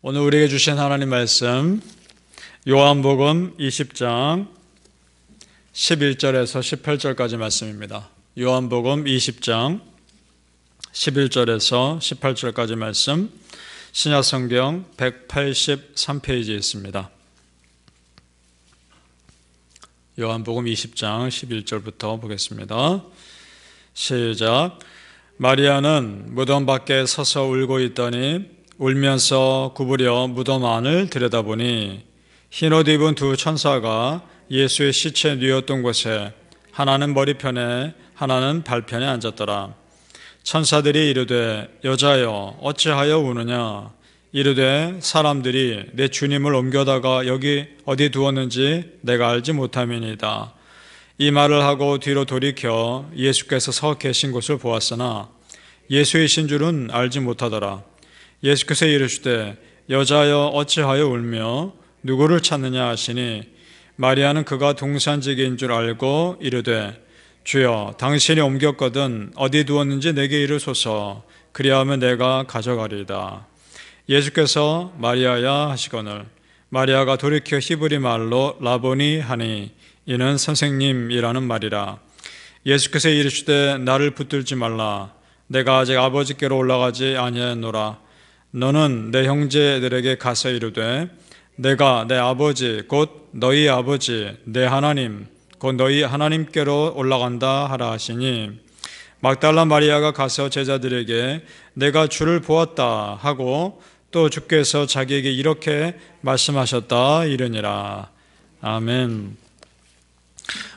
오늘 우리에게 주신 하나님 말씀 요한복음 20장 11절에서 18절까지 말씀입니다. 요한복음 20장 11절에서 18절까지 말씀, 신약성경 183페이지에 있습니다. 요한복음 20장 11절부터 보겠습니다. 시작. 마리아는 무덤 밖에 서서 울고 있더니 울면서 구부려 무덤 안을 들여다보니 흰옷 입은 두 천사가 예수의 시체 뉘었던 곳에 하나는 머리편에 하나는 발편에 앉았더라. 천사들이 이르되 여자여 어찌하여 우느냐. 이르되 사람들이 내 주님을 옮겨다가 여기 어디 두었는지 내가 알지 못함이니이다. 이 말을 하고 뒤로 돌이켜 예수께서 서 계신 곳을 보았으나 예수이신 줄은 알지 못하더라. 예수께서 이르시되 여자여 어찌하여 울며 누구를 찾느냐 하시니 마리아는 그가 동산직인 줄 알고 이르되 주여 당신이 옮겼거든 어디 두었는지 내게 이르소서. 그리하면 내가 가져가리이다. 예수께서 마리아야 하시거늘 마리아가 돌이켜 히브리 말로 라보니 하니 이는 선생님이라는 말이라. 예수께서 이르시되 나를 붙들지 말라. 내가 아직 아버지께로 올라가지 아니하노라. 너는 내 형제들에게 가서 이르되 내가 내 아버지 곧 너희 아버지 내 하나님 곧 너희 하나님께로 올라간다 하라 하시니 막달라 마리아가 가서 제자들에게 내가 주를 보았다 하고 또 주께서 자기에게 이렇게 말씀하셨다 이르니라. 아멘.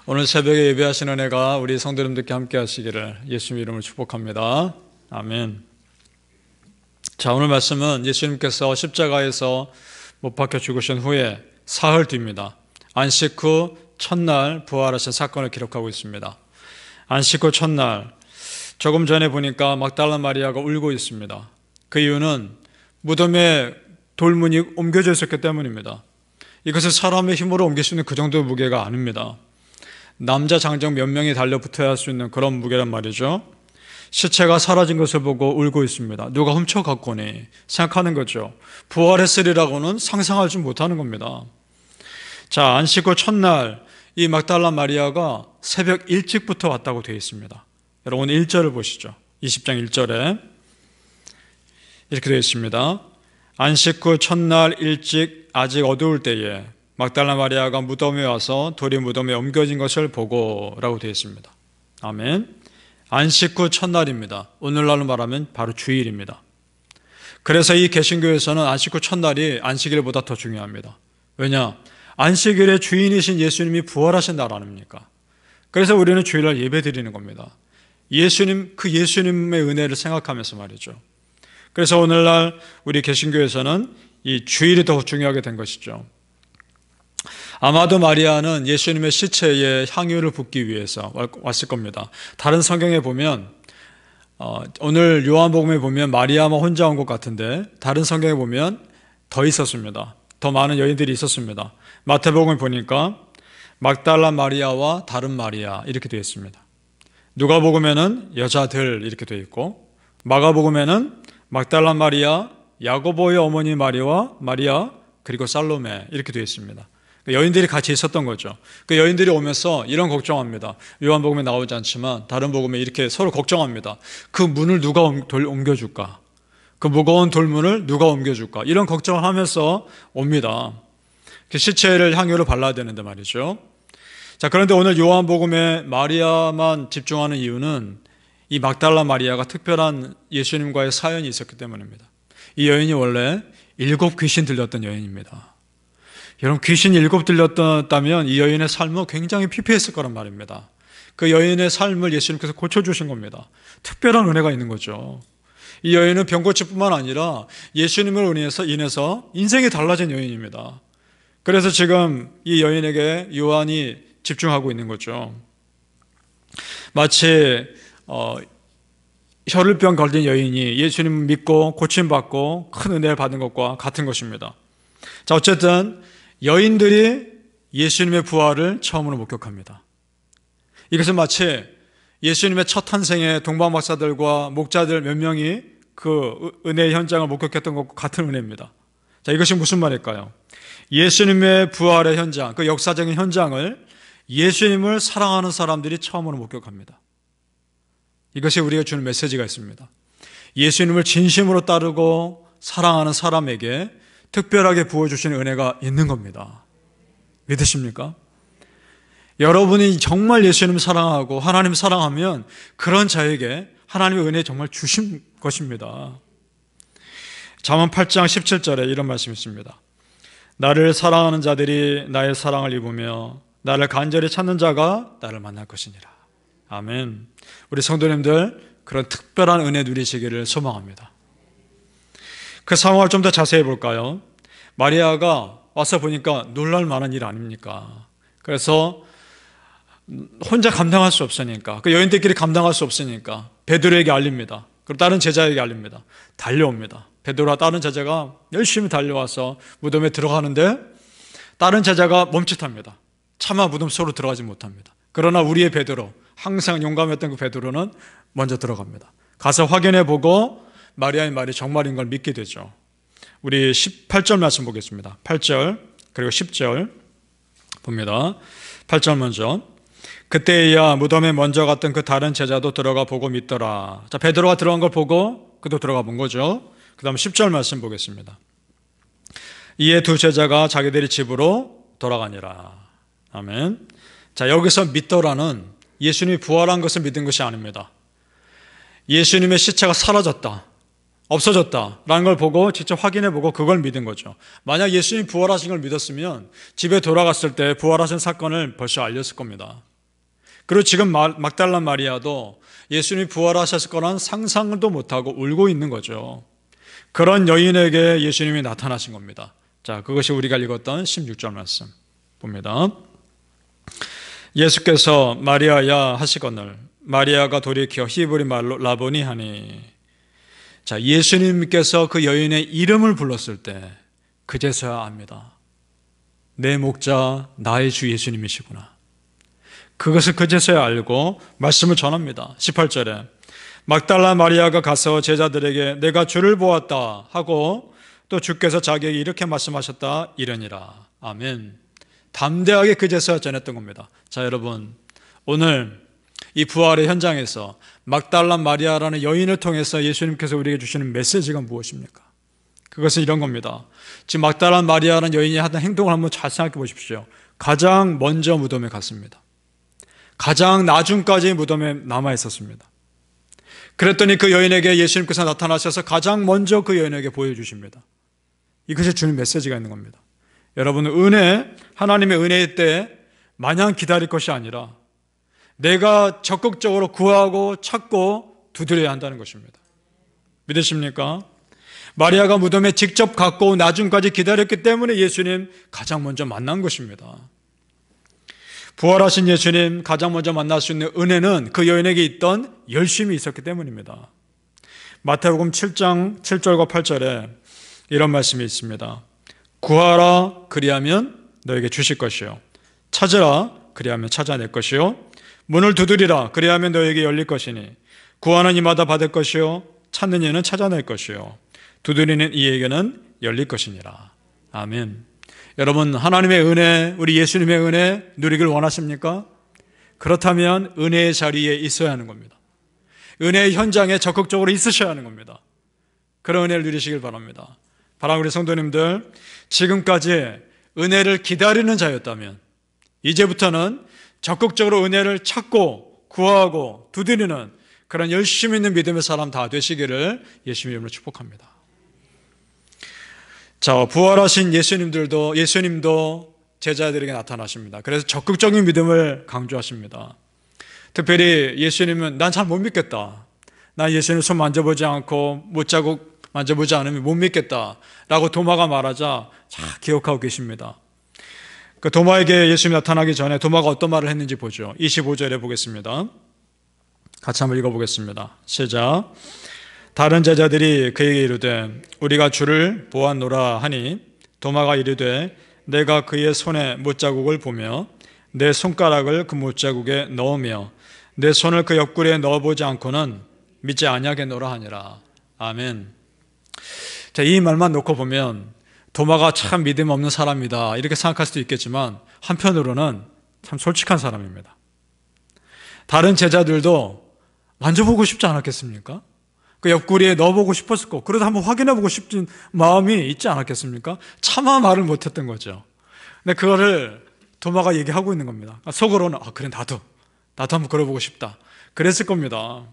오늘 새벽에 예배하신 은혜가 우리 성도님들께 함께 하시기를 예수님 이름으로 축복합니다. 아멘. 자, 오늘 말씀은 예수님께서 십자가에서 못 박혀 죽으신 후에 사흘 뒤입니다. 안식 후 첫날 부활하신 사건을 기록하고 있습니다. 안식 후 첫날, 조금 전에 보니까 막달라 마리아가 울고 있습니다. 그 이유는 무덤에 돌문이 옮겨져 있었기 때문입니다. 이것을 사람의 힘으로 옮길 수 있는 그 정도의 무게가 아닙니다. 남자 장정 몇 명이 달려붙어야 할 수 있는 그런 무게란 말이죠. 시체가 사라진 것을 보고 울고 있습니다. 누가 훔쳐갔거니 생각하는 거죠. 부활했으리라고는 상상하지 못하는 겁니다. 자, 안식 후 첫날 이 막달라 마리아가 새벽 일찍부터 왔다고 되어 있습니다. 여러분 1절을 보시죠. 20장 1절에 이렇게 되어 있습니다. 안식 후 첫날 일찍 아직 어두울 때에 막달라 마리아가 무덤에 와서 돌이 무덤에 옮겨진 것을 보고 라고 되어 있습니다. 아멘. 안식 후 첫날입니다. 오늘날로 말하면 바로 주일입니다. 그래서 이 개신교에서는 안식 후 첫날이 안식일보다 더 중요합니다. 왜냐? 안식일의 주인이신 예수님이 부활하신 날 아닙니까? 그래서 우리는 주일날 예배 드리는 겁니다. 그 예수님의 은혜를 생각하면서 말이죠. 그래서 오늘날 우리 개신교에서는 이 주일이 더 중요하게 된 것이죠. 아마도 마리아는 예수님의 시체에 향유를 붓기 위해서 왔을 겁니다. 다른 성경에 보면 오늘 요한복음에 보면 마리아만 혼자 온 것 같은데 다른 성경에 보면 더 있었습니다. 더 많은 여인들이 있었습니다. 마태복음에 보니까 막달라 마리아와 다른 마리아 이렇게 되어 있습니다. 누가복음에는 여자들 이렇게 되어 있고 마가복음에는 막달라 마리아, 야고보의 어머니 마리아 그리고 살로메 이렇게 되어 있습니다. 여인들이 같이 있었던 거죠. 그 여인들이 오면서 이런 걱정합니다. 요한복음에 나오지 않지만 다른 복음에 이렇게 서로 걱정합니다. 그 문을 누가 옮겨줄까? 그 무거운 돌문을 누가 옮겨줄까? 이런 걱정을 하면서 옵니다. 시체를 향유로 발라야 되는데 말이죠. 자, 그런데 오늘 요한복음에 마리아만 집중하는 이유는 이 막달라 마리아가 특별한 예수님과의 사연이 있었기 때문입니다. 이 여인이 원래 7 귀신 들렸던 여인입니다. 여러분 귀신 7 들렸다면 이 여인의 삶은 굉장히 피폐했을 거란 말입니다. 그 여인의 삶을 예수님께서 고쳐주신 겁니다. 특별한 은혜가 있는 거죠. 이 여인은 병고치뿐만 아니라 예수님을 인해서 인생이 달라진 여인입니다. 그래서 지금 이 여인에게 요한이 집중하고 있는 거죠. 마치 혈루병 걸린 여인이 예수님을 믿고 고침받고 큰 은혜를 받은 것과 같은 것입니다. 자, 어쨌든 여인들이 예수님의 부활을 처음으로 목격합니다. 이것은 마치 예수님의 첫 탄생에 동방박사들과 목자들 몇 명이 그 은혜의 현장을 목격했던 것과 같은 은혜입니다. 자, 이것이 무슨 말일까요? 예수님의 부활의 현장, 그 역사적인 현장을 예수님을 사랑하는 사람들이 처음으로 목격합니다. 이것이 우리가 주는 메시지가 있습니다. 예수님을 진심으로 따르고 사랑하는 사람에게 특별하게 부어주시는 은혜가 있는 겁니다. 믿으십니까? 여러분이 정말 예수님을 사랑하고 하나님을 사랑하면 그런 자에게 하나님의 은혜 정말 주신 것입니다. 잠언 8장 17절에 이런 말씀이 있습니다. 나를 사랑하는 자들이 나의 사랑을 입으며 나를 간절히 찾는 자가 나를 만날 것이니라. 아멘. 우리 성도님들 그런 특별한 은혜 누리시기를 소망합니다. 그 상황을 좀 더 자세히 볼까요? 마리아가 와서 보니까 놀랄 만한 일 아닙니까? 그래서 혼자 감당할 수 없으니까, 그 여인들끼리 감당할 수 없으니까 베드로에게 알립니다. 그리고 다른 제자에게 알립니다. 달려옵니다. 베드로와 다른 제자가 열심히 달려와서 무덤에 들어가는데 다른 제자가 멈칫합니다. 차마 무덤 속으로 들어가지 못합니다. 그러나 우리의 베드로, 항상 용감했던 그 베드로는 먼저 들어갑니다. 가서 확인해 보고 마리아의 말이 정말인 걸 믿게 되죠. 우리 18절 말씀 보겠습니다. 8절 그리고 10절 봅니다. 8절 먼저. 그때야 무덤에 먼저 갔던 그 다른 제자도 들어가 보고 믿더라. 자, 베드로가 들어간 걸 보고 그도 들어가 본 거죠. 그 다음 10절 말씀 보겠습니다. 이에 두 제자가 자기들의 집으로 돌아가니라. 아멘. 자, 여기서 믿더라는 예수님이 부활한 것을 믿은 것이 아닙니다. 예수님의 시체가 사라졌다, 없어졌다 라는 걸 보고 직접 확인해 보고 그걸 믿은 거죠. 만약 예수님이 부활하신 걸 믿었으면 집에 돌아갔을 때 부활하신 사건을 벌써 알렸을 겁니다. 그리고 지금 막달라 마리아도 예수님이 부활하셨을 거란 상상도 못하고 울고 있는 거죠. 그런 여인에게 예수님이 나타나신 겁니다. 자, 그것이 우리가 읽었던 16절 말씀 봅니다. 예수께서 마리아야 하시거늘 마리아가 돌이켜 히브리 말로 라보니 하니. 자, 예수님께서 그 여인의 이름을 불렀을 때 그제서야 압니다. 내 목자 나의 주 예수님이시구나. 그것을 그제서야 알고 말씀을 전합니다. 18절에 막달라 마리아가 가서 제자들에게 내가 주를 보았다 하고 또 주께서 자기에게 이렇게 말씀하셨다 이러니라. 아멘. 담대하게 그제서야 전했던 겁니다. 자, 여러분, 오늘 이 부활의 현장에서 막달라 마리아라는 여인을 통해서 예수님께서 우리에게 주시는 메시지가 무엇입니까? 그것은 이런 겁니다. 지금 막달라 마리아라는 여인이 하던 행동을 한번 잘 생각해 보십시오. 가장 먼저 무덤에 갔습니다. 가장 나중까지 무덤에 남아 있었습니다. 그랬더니 그 여인에게 예수님께서 나타나셔서 가장 먼저 그 여인에게 보여주십니다. 이것이 주는 메시지가 있는 겁니다. 여러분, 은혜, 하나님의 은혜일 때 마냥 기다릴 것이 아니라 내가 적극적으로 구하고 찾고 두드려야 한다는 것입니다. 믿으십니까? 마리아가 무덤에 직접 갔고 나중까지 기다렸기 때문에 예수님 가장 먼저 만난 것입니다. 부활하신 예수님 가장 먼저 만날 수 있는 은혜는 그 여인에게 있던 열심이 있었기 때문입니다. 마태복음 7장 7절과 8절에 이런 말씀이 있습니다. 구하라 그리하면 너에게 주실 것이요 찾으라 그리하면 찾아낼 것이요 문을 두드리라 그리하면 너에게 열릴 것이니 구하는 이마다 받을 것이요 찾는 이는 찾아낼 것이요 두드리는 이에게는 열릴 것이니라. 아멘. 여러분, 하나님의 은혜, 우리 예수님의 은혜 누리길 원하십니까? 그렇다면 은혜의 자리에 있어야 하는 겁니다. 은혜의 현장에 적극적으로 있으셔야 하는 겁니다. 그런 은혜를 누리시길 바랍니다. 바람 우리 성도님들, 지금까지 은혜를 기다리는 자였다면 이제부터는 적극적으로 은혜를 찾고 구하고 두드리는 그런 열심히 있는 믿음의 사람 다 되시기를 예수님의 이름으로 축복합니다. 자, 부활하신 예수님도 제자들에게 나타나십니다. 그래서 적극적인 믿음을 강조하십니다. 특별히 예수님은 난 잘 못 믿겠다. 난 예수님 손 만져보지 않고 못자국 만져보지 않으면 못 믿겠다 라고 도마가 말하자 잘 기억하고 계십니다. 그 도마에게 예수님이 나타나기 전에 도마가 어떤 말을 했는지 보죠. 25절에 보겠습니다. 같이 한번 읽어보겠습니다. 시작. 다른 제자들이 그에게 이르되 우리가 주를 보았노라 하니 도마가 이르되 내가 그의 손에 못자국을 보며 내 손가락을 그 못자국에 넣으며 내 손을 그 옆구리에 넣어보지 않고는 믿지 아니하겠노라 하니라. 아멘. 자, 이 말만 놓고 보면 도마가 참 믿음 없는 사람이다 이렇게 생각할 수도 있겠지만 한편으로는 참 솔직한 사람입니다. 다른 제자들도 만져보고 싶지 않았겠습니까? 그 옆구리에 넣어보고 싶었을 거고 그래도 한번 확인해보고 싶은 마음이 있지 않았겠습니까? 차마 말을 못했던 거죠. 근데 그거를 도마가 얘기하고 있는 겁니다. 속으로는 그래 나도 한번 그려보고 싶다 그랬을 겁니다.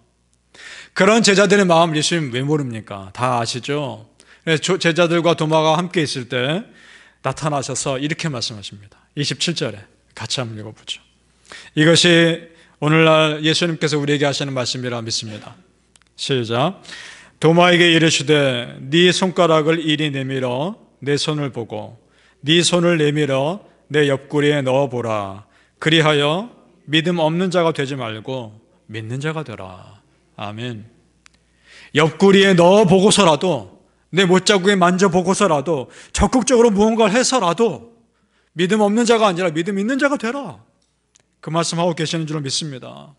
그런 제자들의 마음을 예수님 왜 모릅니까? 다 아시죠? 제자들과 도마가 함께 있을 때 나타나셔서 이렇게 말씀하십니다. 27절에 같이 한번 읽어보죠. 이것이 오늘날 예수님께서 우리에게 하시는 말씀이라 믿습니다. 시작. 도마에게 이르시되 네 손가락을 이리 내밀어 내 손을 보고 네 손을 내밀어 내 옆구리에 넣어보라. 그리하여 믿음 없는 자가 되지 말고 믿는 자가 되라. 아멘. 옆구리에 넣어보고서라도 내 못자국에 만져보고서라도 적극적으로 무언가를 해서라도 믿음 없는 자가 아니라 믿음 있는 자가 되라. 그 말씀하고 계시는 줄 믿습니다.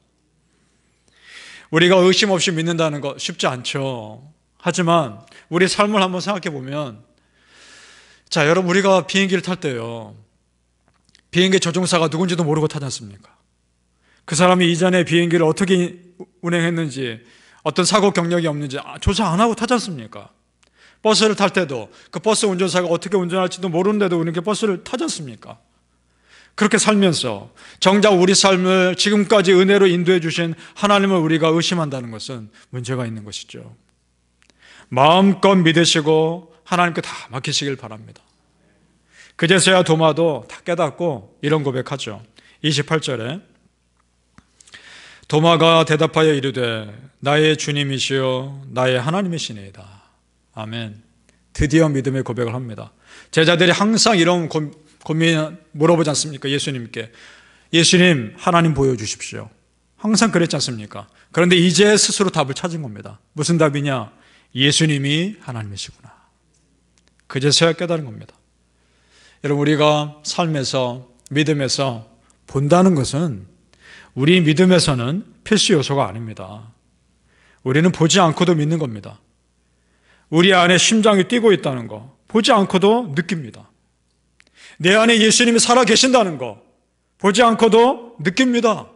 우리가 의심 없이 믿는다는 거 쉽지 않죠. 하지만 우리 삶을 한번 생각해 보면 자, 여러분 우리가 비행기를 탈 때요. 비행기 조종사가 누군지도 모르고 타지 않습니까? 그 사람이 이전에 비행기를 어떻게 운행했는지 어떤 사고 경력이 없는지 조사 안 하고 타지 않습니까? 버스를 탈 때도 그 버스 운전사가 어떻게 운전할지도 모르는데도 우리는 버스를 타지 않습니까? 그렇게 살면서 정작 우리 삶을 지금까지 은혜로 인도해 주신 하나님을 우리가 의심한다는 것은 문제가 있는 것이죠. 마음껏 믿으시고 하나님께 다 맡기시길 바랍니다. 그제서야 도마도 다 깨닫고 이런 고백하죠. 28절에 도마가 대답하여 이르되 나의 주님이시요 나의 하나님이시니이다. 아멘. 드디어 믿음의 고백을 합니다. 제자들이 항상 이런 고민 물어보지 않습니까? 예수님께. 예수님, 하나님 보여주십시오. 항상 그랬지 않습니까? 그런데 이제 스스로 답을 찾은 겁니다. 무슨 답이냐? 예수님이 하나님이시구나. 그제서야 깨달은 겁니다. 여러분, 우리가 삶에서, 믿음에서 본다는 것은 우리 믿음에서는 필수 요소가 아닙니다. 우리는 보지 않고도 믿는 겁니다. 우리 안에 심장이 뛰고 있다는 거, 보지 않고도 느낍니다. 내 안에 예수님이 살아 계신다는 거, 보지 않고도 느낍니다.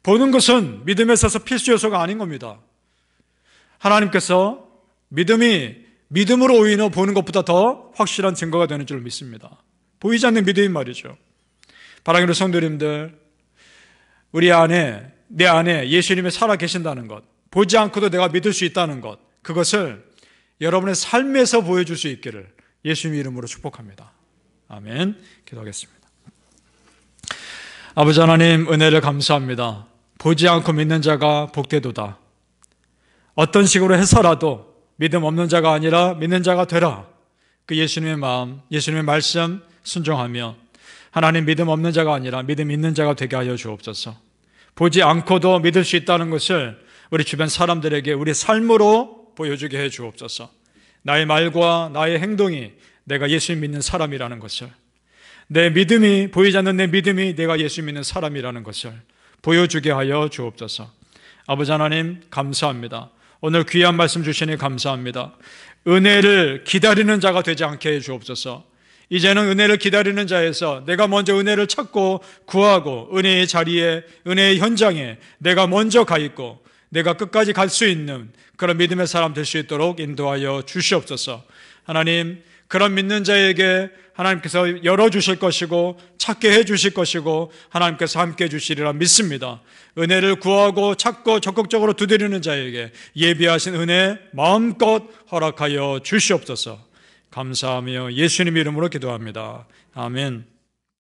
보는 것은 믿음에 있어서 필수 요소가 아닌 겁니다. 하나님께서 믿음으로 인해 보는 것보다 더 확실한 증거가 되는 줄 믿습니다. 보이지 않는 믿음이 말이죠. 사랑하는 성도님들, 내 안에 예수님이 살아 계신다는 것, 보지 않고도 내가 믿을 수 있다는 것, 그것을 여러분의 삶에서 보여줄 수 있기를 예수님의 이름으로 축복합니다. 아멘. 기도하겠습니다. 아버지 하나님, 은혜를 감사합니다. 보지 않고 믿는 자가 복되도다. 어떤 식으로 해서라도 믿음 없는 자가 아니라 믿는 자가 되라. 그 예수님의 마음, 예수님의 말씀 순종하며 하나님 믿음 없는 자가 아니라 믿음 있는 자가 되게 하여 주옵소서. 보지 않고도 믿을 수 있다는 것을 우리 주변 사람들에게 우리 삶으로 보여주게 해 주옵소서. 나의 말과 나의 행동이 내가 예수 믿는 사람이라는 것을, 내 믿음이, 보이지 않는 내 믿음이 내가 예수 믿는 사람이라는 것을 보여주게 하여 주옵소서. 아버지 하나님 감사합니다. 오늘 귀한 말씀 주시니 감사합니다. 은혜를 기다리는 자가 되지 않게 해 주옵소서. 이제는 은혜를 기다리는 자에서 내가 먼저 은혜를 찾고 구하고 은혜의 자리에, 은혜의 현장에 내가 먼저 가 있고 내가 끝까지 갈 수 있는 그런 믿음의 사람 될 수 있도록 인도하여 주시옵소서. 하나님, 그런 믿는 자에게 하나님께서 열어주실 것이고 찾게 해주실 것이고 하나님께서 함께 해주시리라 믿습니다. 은혜를 구하고 찾고 적극적으로 두드리는 자에게 예비하신 은혜 마음껏 허락하여 주시옵소서. 감사하며 예수님 이름으로 기도합니다. 아멘.